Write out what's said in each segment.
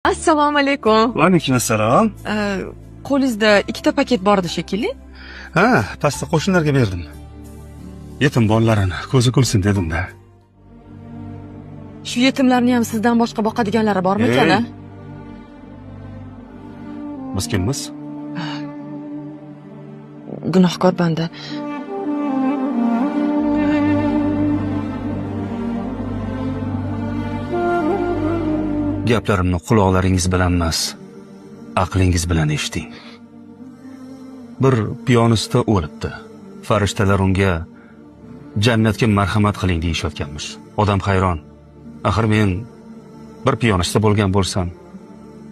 Assalomu alaykum. Va alaykum assalom. Qo'lingizda ikkita paket bor edi shekilli. Ha, pastda qo'shnilarga berdim. Yetim bolalarini ko'zi kulsin dedim-da. Shu yetimlarni ham sizdan boshqa boqadiganlari bormi ekan? Biz kimmiz? Gunohkor banda. Gaplarimni quloqlaringiz bilan emas, aqlingiz bilan eshiting. Bir piyonista o'libdi. Farishtalar unga jannatga marhamat qiling deyishayotganmish. Odam hayron. Axir men bir piyonista bo'lgan bo'lsam,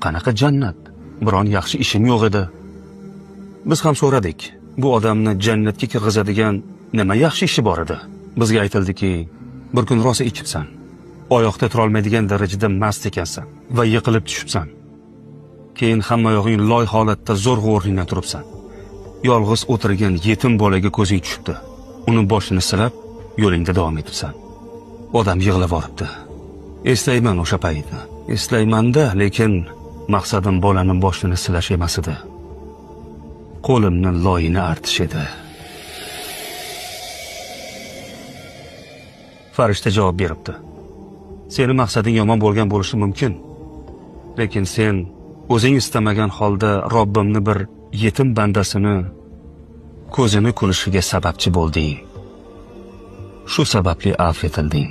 qanaqa jannat? Biron yaxshi ishim yo'q edi. Biz ham so'radik. Bu odamni jannatga kirgizadigan nima yaxshi ishi bor edi? Bizga aytildiki, bir kun rosa ichibsan. Oyoqda tura olmaydigan darajada mast ekansan va yiqilib tushibsan. Keyin hamma yog'ing loy holatda zo'rg'a o'rningdan turibsan. Yolg'iz o'tirgan yetim bolaga ko'zing tushibdi. Uni boshini silab, yo'lingda davom etibsan. Odam yig'lab boribdi. Eslayman o'sha paytni. Eslayman-da, lekin maqsadim bolani boshini silash emas edi. Qo'limni loyini artish edi. Farishta javob beribdi. Seni maqsading yomon bo'lgan bo'lishi mumkin. Lekin sen o'zing istamagan holda Robbimni bir yetim bandasini ko'zini kulishiga sababchi bo'lding. Shu sababli afv etilding.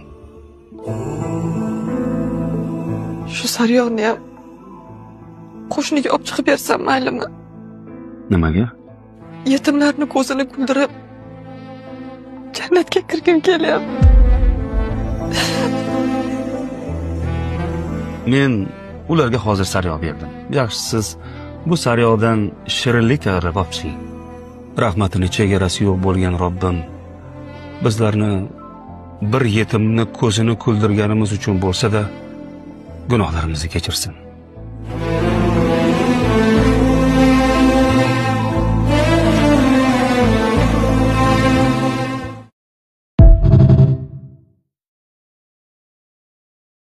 Shu sariyog'ni ham qo'shniga olib chiqib bersam maylimi? Nimaga? Yetimlarni ko'zini kuldirib jannatga kirgim kelyapti. Men ularga hozir sariyog' berdim. Yaxshisiz bu sariyog'dan shirinlik tayyorlab olishing. Rahmatini chegarasi yo'q bo'lgan Robbim bizlarni bir yetimni ko'zini kuldirganimiz uchun bo'lsa-da gunohlarimizni kechirsin.